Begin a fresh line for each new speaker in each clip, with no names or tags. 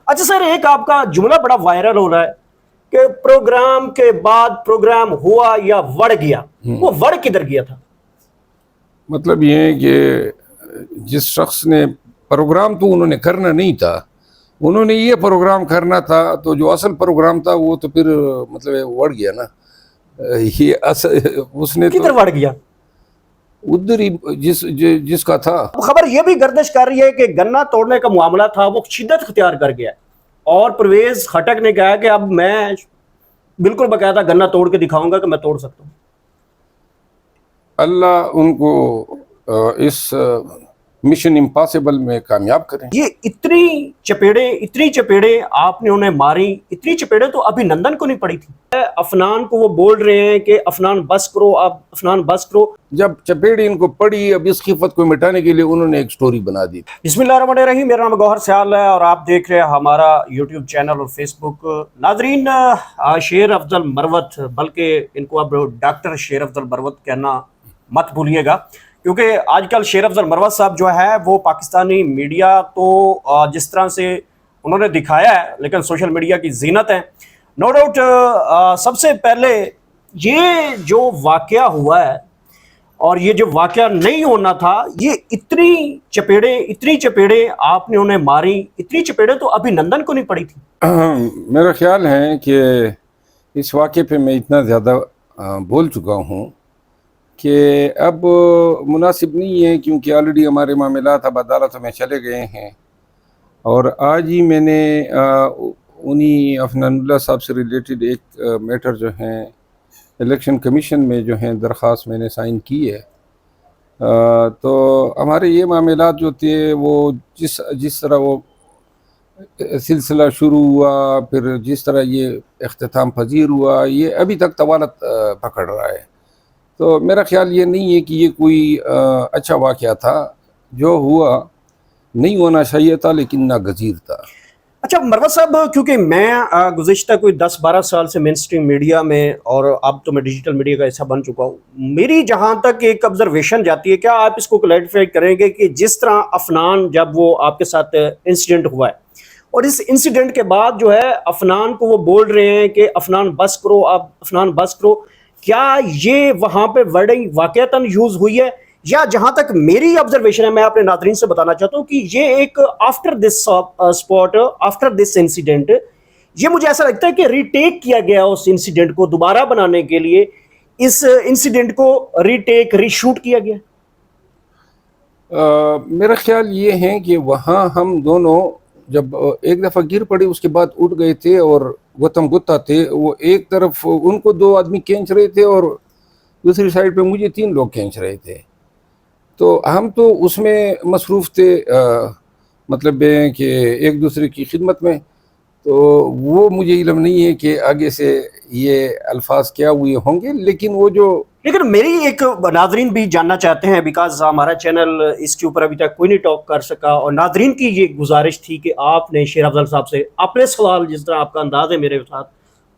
اچھا سر، ایک آپ کا جملہ بڑا وائرل ہو رہا ہے کہ پروگرام کے بعد پروگرام ہوا یا وڑ گیا، وہ وڑ کدھر گیا تھا؟
مطلب یہ ہے کہ جس شخص نے پروگرام تو انہوں نے کرنا نہیں تھا، انہوں نے یہ پروگرام کرنا تھا، تو جو اصل پروگرام تھا وہ تو پھر مطلب وڑ گیا نا. یہ اس نے
کدھر وڑ گیا؟
ادھر ہی جس کا تھا.
خبر یہ بھی گردش کر رہی ہے کہ گنا توڑنے کا معاملہ تھا وہ شدت اختیار کر گیا، اور پرویز خٹک نے کہا کہ اب میں بالکل باقاعدہ گنا توڑ کے دکھاؤں گا کہ میں توڑ سکتا ہوں.
اللہ ان کو اس مشن امپاسبل میں کامیاب کریں.
یہ اتنی چپیڑے آپ نے انہیں ماری، اتنی چپیڑے تو ابھی نندن کو نہیں پڑی تھی. افنان کو وہ بول رہے ہیں کہ افنان بس کرو، اب افنان بس کرو.
جب چپیڑی ان کو پڑی، اب اس خفت کو مٹانے کے لیے انہوں نے ایک سٹوری بنا دی.
بسم اللہ الرحمن الرحیم، میرا نام گوہر سیال ہے اور آپ دیکھ رہے ہیں ہمارا یوٹیوب چینل اور فیس بک. ناظرین، شیر افضل مروت، بلکہ ان کو اب ڈاکٹر شیر افضل مروت کہنا مت بھولیے گا، کیونکہ آج کل شیر افضل مروت صاحب جو ہے وہ پاکستانی میڈیا تو جس طرح سے انہوں نے دکھایا ہے، لیکن سوشل میڈیا کی زینت ہے نو ڈاؤٹ. سب سے پہلے یہ جو واقعہ ہوا ہے اور یہ جو واقعہ نہیں ہونا تھا، یہ اتنی چپیڑے آپ نے انہیں ماری، اتنی چپیڑے تو ابھی نندن کو نہیں پڑی تھی.
میرا خیال ہے کہ اس واقعے پہ میں اتنا زیادہ بول چکا ہوں کہ اب مناسب نہیں ہے، کیونکہ آلریڈی ہمارے معاملات اب عدالتوں میں چلے گئے ہیں. اور آج ہی میں نے انہی افنان اللہ صاحب سے ریلیٹڈ ایک میٹر جو ہیں الیکشن کمیشن میں جو ہیں درخواست میں نے سائن کی ہے. تو ہمارے یہ معاملات جو تھے وہ جس طرح وہ سلسلہ شروع ہوا، پھر جس طرح یہ اختتام پذیر ہوا، یہ ابھی تک طوالت پکڑ رہا ہے. تو میرا خیال یہ نہیں ہے کہ یہ کوئی اچھا واقعہ تھا. جو ہوا نہیں ہونا چاہیے تھا، لیکن ناگزیر تھا.
اچھا مروت صاحب، کیونکہ میں گزشتہ کوئی 10-12 سال سے مین سٹریم میڈیا میں، اور اب تو میں ڈیجیٹل میڈیا کا حصہ بن چکا ہوں، میری جہاں تک ایک آبزرویشن جاتی ہے، کیا آپ اس کو کلیریفائی کریں گے کہ جس طرح افنان جب وہ آپ کے ساتھ انسیڈنٹ ہوا ہے اور اس انسیڈنٹ کے بعد جو ہے افنان کو وہ بول رہے ہیں کہ افنان بس کرو، اب افنان بس کرو، کیا یہ وہاں پہ ورڈنگ واقعتاً یوز ہوئی ہے؟ یا جہاں تک میری آبزرویشن ہے، میں اپنے ناظرین سے بتانا چاہتا ہوں کہ یہ ایک after this spot, after this incident, یہ مجھے ایسا لگتا ہے کہ ری ٹیک کیا گیا اس انسیڈنٹ کو دوبارہ بنانے کے لیے، اس انسیڈنٹ کو ری ٹیک، ری شوٹ کیا گیا.
میرا خیال یہ ہے کہ وہاں ہم دونوں جب ایک دفعہ گر پڑے، اس کے بعد اٹھ گئے تھے اور گوتم گتا تھے. وہ ایک طرف ان کو 2 آدمی کھینچ رہے تھے اور دوسری سائڈ پہ مجھے 3 لوگ کھینچ رہے تھے. تو ہم تو اس میں مصروف تھے، مطلب کہ ایک دوسرے کی خدمت میں. تو وہ مجھے علم نہیں ہے کہ آگے سے یہ الفاظ کیا ہوئے ہوں گے، لیکن
میری ایک ناظرین بھی جاننا چاہتے ہیں، بیکاز ہمارا چینل اس کے اوپر ابھی تک کوئی نہیں ٹاک کر سکا، اور ناظرین کی یہ گزارش تھی کہ آپ نے شیر افضل صاحب سے اپنے سوال، جس طرح آپ کا انداز ہے میرے ساتھ،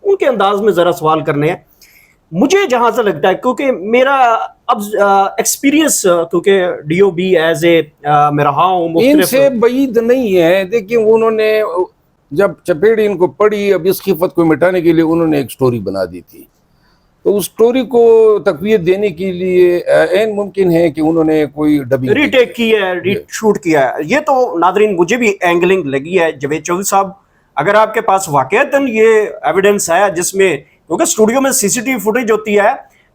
ان کے انداز میں ذرا سوال کرنے ہیں. مجھے جہاں سے لگتا ہے، کیونکہ میرا اب ایکسپیرینس، کیونکہ D O B as a میں رہا ہوں،
ان سے بعید نہیں ہے. دیکھیں انہوں نے جب چپیڑی ان کو پڑی، اب اس خفت کو مٹانے کے لیے انہوں نے ایک سٹوری بنا دی تھی. تو اس سٹوری کو تقویت دینے کے لیے این ممکن ہے کہ انہوں نے کوئی ڈبنگ
ری ٹیک کی ہے، ری شوٹ کیا ہے. یہ تو ناظرین مجھے بھی اینگلنگ لگی ہے. جاوید چودھری صاحب، اگر آپ کے پاس واقعتاً یہ ایویڈنس ہے، جس میں کیونکہ اسٹوڈیو میں CCTV فوٹیج ہوتی ہے،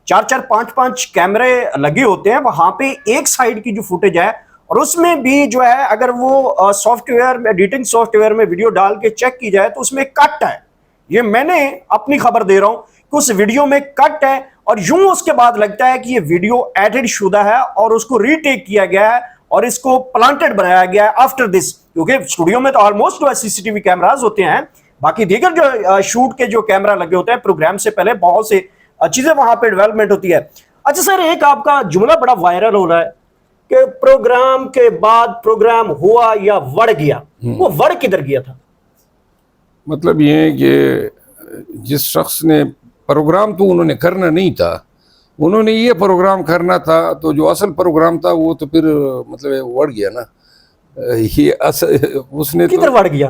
4-4 5-5 کیمرے لگے ہوتے ہیں، وہاں پہ ایک سائیڈ کی جو فوٹیج ہے، اور اس میں بھی جو ہے اگر وہ سافٹ ویئر میں، ایڈیٹنگ سافٹ ویئر میں ویڈیو ڈال کے چیک کی جائے تو اس میں کٹ ہے. یہ میں نے اپنی خبر دے رہا ہوں کہ اس ویڈیو میں کٹ ہے، اور یوں اس کے بعد لگتا ہے کہ یہ ویڈیو ایڈٹ شدہ ہے اور اس کو ری ٹیک کیا گیا ہے اور اس کو پلانٹڈ بنایا گیا ہے آفٹر دس. کیونکہ اسٹوڈیو میں تو آلموسٹ CCTV کیمراز ہوتے ہیں، باقی دیگر جو شوٹ کے جو کیمرہ لگے ہوتے ہیں پروگرام سے پہلے بہت سے چیزیں وہاں پہ ڈیولپمنٹ ہوتی ہے. اچھا سر، ایک آپ کا جملہ بڑا وائرل ہو رہا ہے کہ پروگرام کے بعد پروگرام ہوا یا وڑ گیا، وہ وڑ کدھر گیا تھا؟
مطلب یہ ہے کہ جس شخص نے پروگرام تو انہوں نے کرنا نہیں تھا، انہوں نے یہ پروگرام کرنا تھا، تو جو اصل پروگرام تھا وہ تو پھر مطلب وڑ گیا نا. یہ اس نے
کدھر وڑ گیا؟